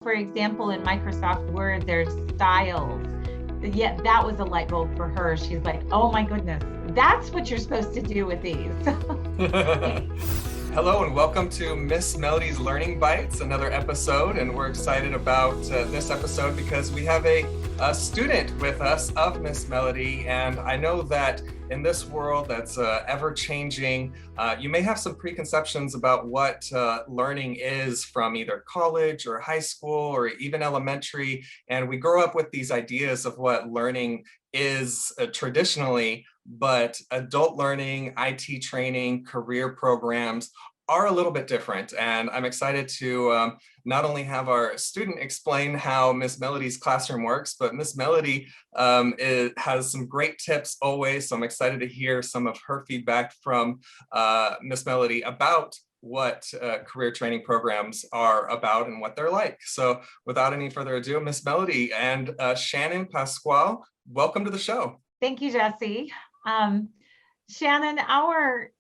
For example, in Microsoft Word, there's styles. Yet that was a light bulb for her. She's like, oh my goodness, that's what you're supposed to do with these. Hello and welcome to Miss Melodie's Learning Bytes, another episode. And we're excited about this episode because we have a student with us of Miss Melodie. And I know that in this world that's ever-changing, you may have some preconceptions about what learning is from either college or high school or even elementary. And we grow up with these ideas of what learning is traditionally, but adult learning, IT training, career programs are a little bit different. And I'm excited to not only have our student explain how Miss Melodie's classroom works, but Miss Melodie has some great tips always. So I'm excited to hear some of her feedback from Miss Melodie about what career training programs are about and what they're like. So without any further ado, Miss Melodie and Shanon Pascual, welcome to the show. Thank you, Jesse. Shanon, our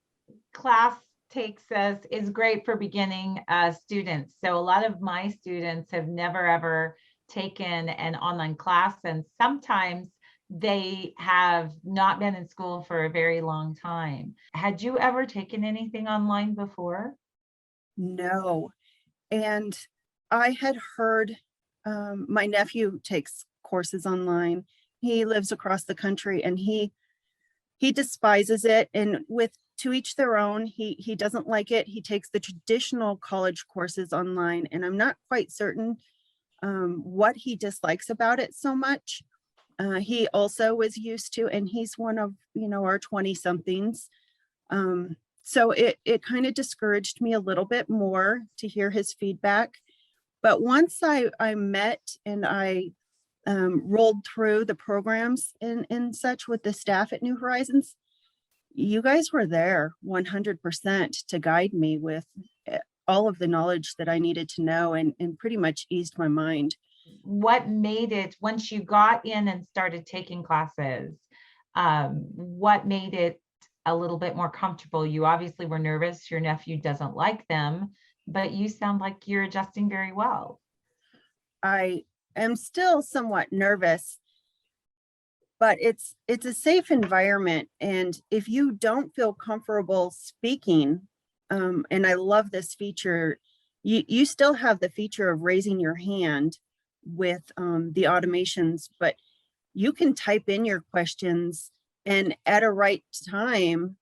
class is great for beginning students. So a lot of my students have never ever taken an online class, and sometimes they have not been in school for a very long time. Had you ever taken anything online before? No. And I had heard my nephew takes courses online. He lives across the country and he despises it, and to each their own. He doesn't like it. He takes the traditional college courses online, and I'm not quite certain what he dislikes about it so much. He also was used to, and he's one of our 20 somethings. So it kind of discouraged me a little bit more to hear his feedback. But once I met and I rolled through the programs and such with the staff at New Horizons, you guys were there 100% to guide me with all of the knowledge that I needed to know, and pretty much eased my mind. What made it, once you got in and started taking classes, what made it a little bit more comfortable? You obviously were nervous. Your nephew doesn't like them, but you sound like you're adjusting very well. I am still somewhat nervous, but it's a safe environment. And if you don't feel comfortable speaking, and I love this feature, you still have the feature of raising your hand with the automations, but you can type in your questions, and at a right time,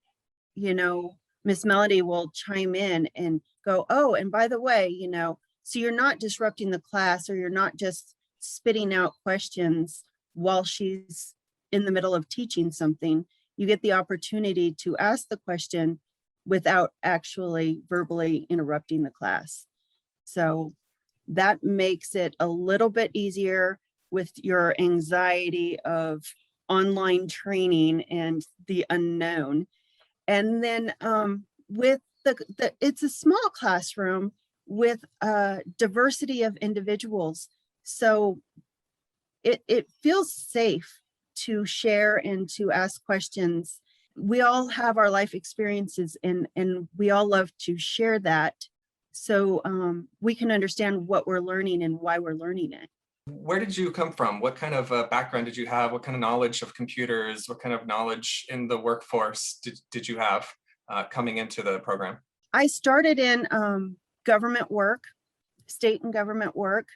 Miss Melodie will chime in and go, oh, and by the way, so you're not disrupting the class, or you're not just spitting out questions while she's in the middle of teaching something. You get the opportunity to ask the question without actually verbally interrupting the class. So that makes it a little bit easier with your anxiety of online training and the unknown. And then with it's a small classroom with a diversity of individuals. So it feels safe to share and to ask questions. We all have our life experiences, and we all love to share that, so we can understand what we're learning and why we're learning it. Where did you come from? What kind of background did you have? What kind of knowledge of computers? What kind of knowledge in the workforce did you have coming into the program? I started in government work, state and government work,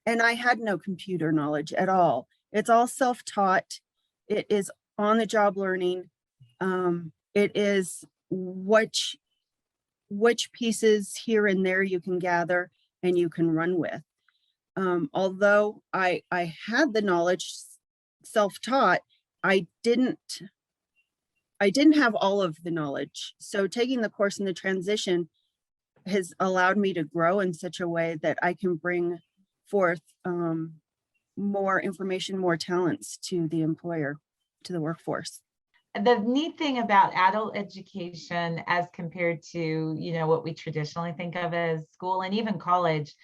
and I had no computer knowledge at all. It's all self-taught. It is on-the-job learning. It is which pieces here and there you can gather and you can run with. Although I had the knowledge self-taught, I didn't have all of the knowledge. So taking the course in the transition has allowed me to grow in such a way that I can bring forth more information, more talents to the employer, to the workforce. The neat thing about adult education as compared to, what we traditionally think of as school and even college,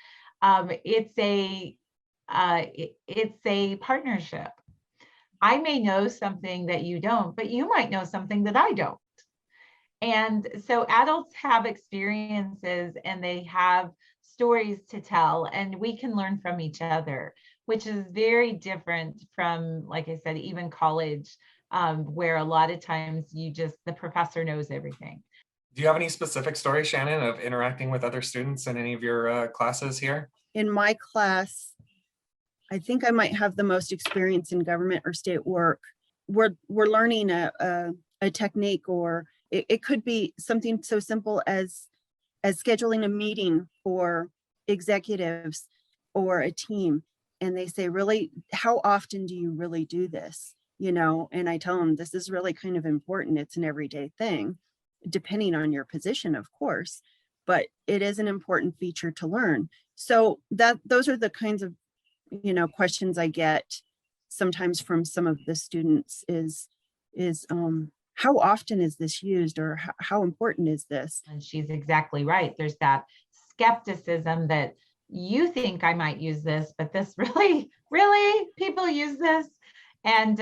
it's a partnership. I may know something that you don't, but you might know something that I don't. And so adults have experiences and they have stories to tell, and we can learn from each other, which is very different from, like I said, even college, where a lot of times the professor knows everything. Do you have any specific stories, Shannon, of interacting with other students in any of your classes here? In my class, I think I might have the most experience in government or state work. We're learning a technique, or it could be something so simple as scheduling a meeting for executives or a team. And they say, really, how often do you really do this? And I tell them, this is really kind of important. It's an everyday thing, depending on your position, of course, but it is an important feature to learn. So those are the kinds of, questions I get sometimes from some of the students is how often is this used, or how important is this? And she's exactly right. There's that skepticism that you think I might use this, but this really people use this. And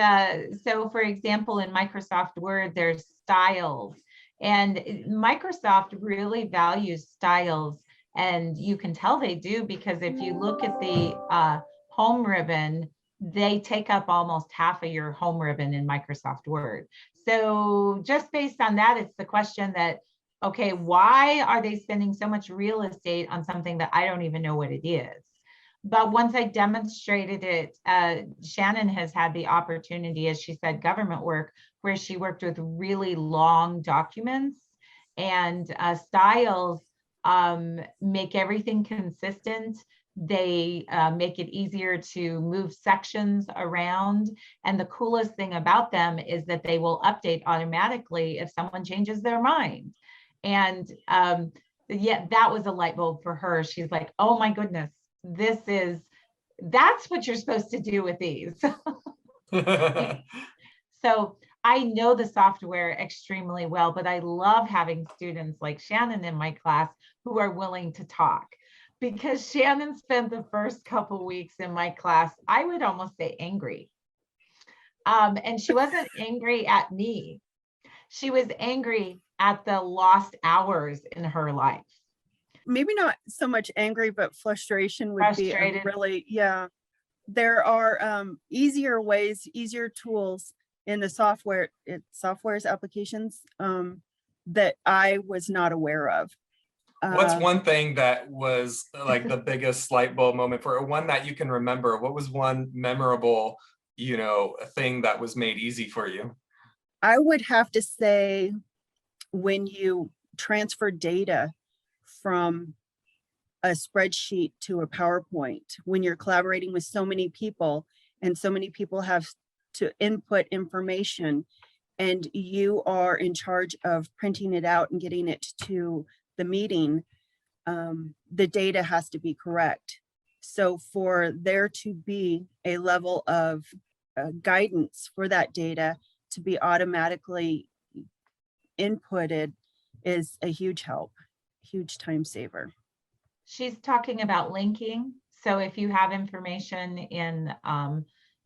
so, for example, in Microsoft Word, there's styles, and Microsoft really values styles. And you can tell they do, because if you look at the home ribbon, they take up almost half of your home ribbon in Microsoft Word. So just based on that, it's the question that, okay, why are they spending so much real estate on something that I don't even know what it is? But once I demonstrated it, Shanon has had the opportunity, as she said, government work, where she worked with really long documents, and styles make everything consistent. They make it easier to move sections around. And the coolest thing about them is that they will update automatically if someone changes their mind. And that was a light bulb for her. She's like, oh my goodness, that's what you're supposed to do with these. So I know the software extremely well, but I love having students like Shanon in my class who are willing to talk. Because Shanon spent the first couple weeks in my class, I would almost say angry. And she wasn't angry at me. She was angry at the lost hours in her life. Maybe not so much angry, but frustration would be really, yeah. There are easier ways, easier tools in the software's applications that I was not aware of. What's one thing that was like the biggest light bulb moment for one that you can remember? What was one memorable, thing that was made easy for you? I would have to say when you transfer data from a spreadsheet to a PowerPoint, when you're collaborating with so many people and so many people have to input information, and you are in charge of printing it out and getting it to the meeting, the data has to be correct. So for there to be a level of guidance for that data to be automatically inputted is a huge help, huge time saver. She's talking about linking. So if you have information in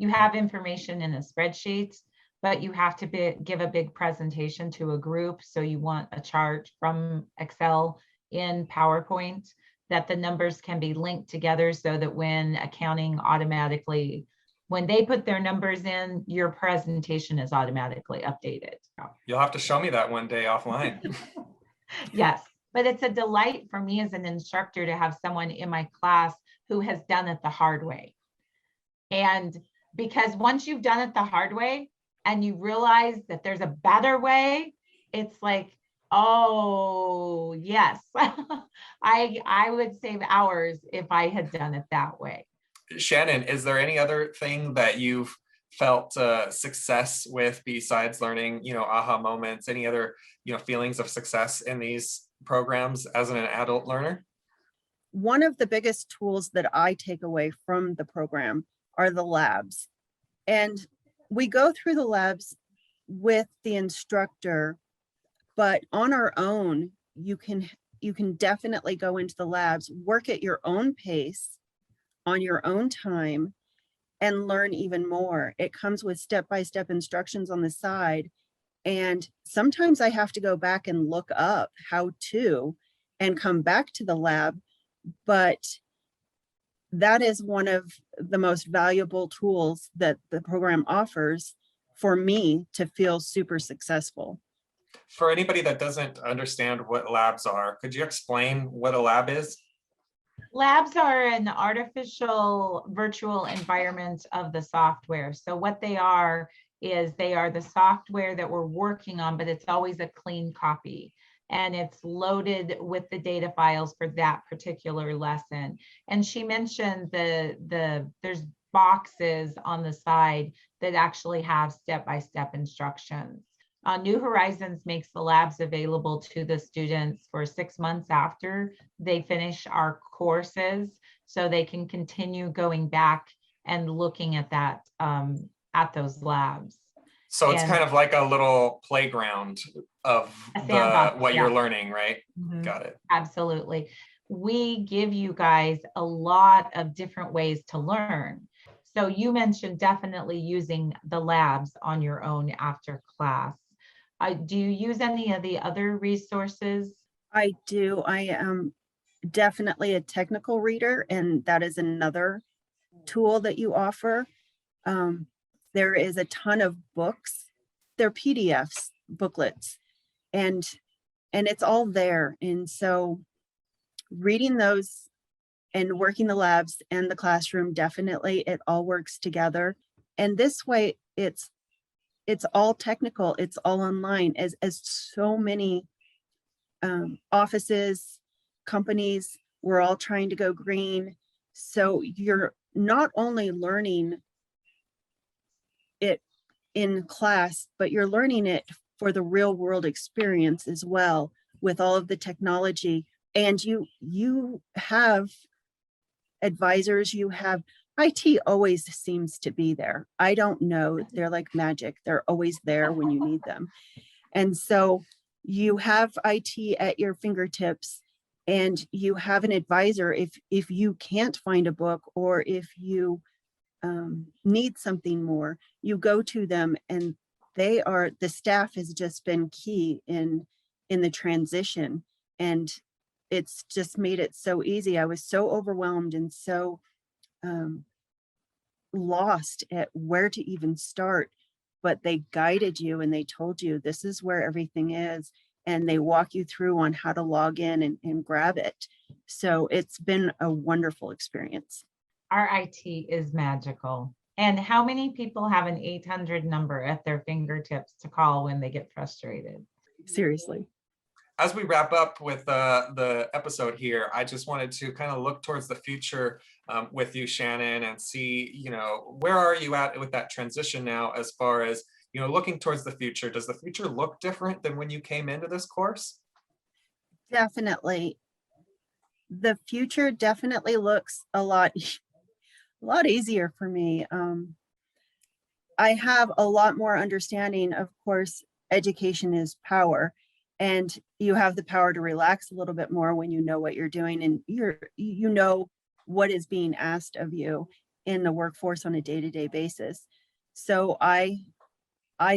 a spreadsheet, but you have to give a big presentation to a group. So you want a chart from Excel in PowerPoint, that the numbers can be linked together so that when accounting when they put their numbers in, your presentation is automatically updated. You'll have to show me that one day offline. Yes, but it's a delight for me as an instructor to have someone in my class who has done it the hard way. And because once you've done it the hard way and you realize that there's a better way, it's like, oh, yes, I would save hours if I had done it that way. Shanon, is there any other thing that you've felt success with besides learning, aha moments, any other, feelings of success in these programs as an adult learner? One of the biggest tools that I take away from the program are the labs. And we go through the labs with the instructor, but on our own, you can definitely go into the labs, work at your own pace, on your own time, and learn even more. It comes with step-by-step instructions on the side. And sometimes I have to go back and look up how to, and come back to the lab but that is one of the most valuable tools that the program offers for me to feel super successful. For anybody that doesn't understand what labs are, could you explain what a lab is? Labs are an artificial virtual environment of the software. So what they are is they are the software that we're working on, but it's always a clean copy. And it's loaded with the data files for that particular lesson. And she mentioned there's boxes on the side that actually have step-by-step instructions. New Horizons makes the labs available to the students for 6 months after they finish our courses, so they can continue going back and looking at that at those labs. So it's kind of like a little playground of what you're learning, right? Mm-hmm. Got it. Absolutely. We give you guys a lot of different ways to learn. So you mentioned definitely using the labs on your own after class. Do you use any of the other resources? I do. I am definitely a technical reader, and that is another tool that you offer. There is a ton of books. They're PDFs, booklets, and it's all there. And so reading those and working the labs and the classroom, definitely it all works together. And this way it's all technical, it's all online, as so many offices, companies, we're all trying to go green. So you're not only learning it in class, but you're learning it for the real world experience as well, with all of the technology. And you have advisors, you have IT always seems to be there. I don't know, they're like magic. They're always there when you need them. And so you have IT at your fingertips, and you have an advisor if you can't find a book, or if you need something more, you go to them, and the staff has just been key in the transition, and it's just made it so easy. I was so overwhelmed and so lost at where to even start, but they guided you and they told you this is where everything is, and they walk you through on how to log in and grab it. So it's been a wonderful experience. Our IT is magical. And how many people have an 800 number at their fingertips to call when they get frustrated? Seriously. As we wrap up with the episode here, I just wanted to kind of look towards the future with you, Shanon, and see, where are you at with that transition now, as far as, looking towards the future? Does the future look different than when you came into this course? Definitely. The future definitely looks a lot easier for me. I have a lot more understanding. Of course, education is power, and you have the power to relax a little bit more when you know what you're doing, and you know what is being asked of you in the workforce on a day-to-day basis. So I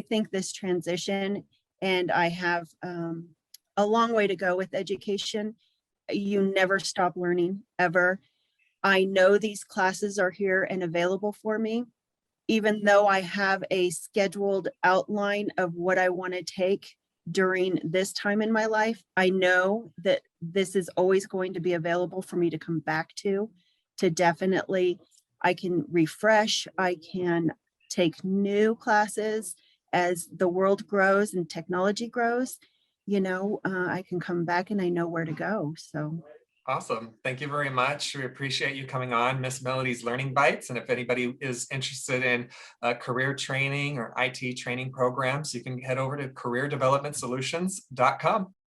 think this transition, and I have a long way to go with education. You never stop learning, ever. I know these classes are here and available for me, even though I have a scheduled outline of what I want to take during this time in my life. I know that this is always going to be available for me to come back to definitely, I can refresh, I can take new classes as the world grows and technology grows. I can come back and I know where to go. So awesome. Thank you very much. We appreciate you coming on Miss Melodie's Learning Bytes. And if anybody is interested in career training or IT training programs, you can head over to careerdevelopmentsolutions.com.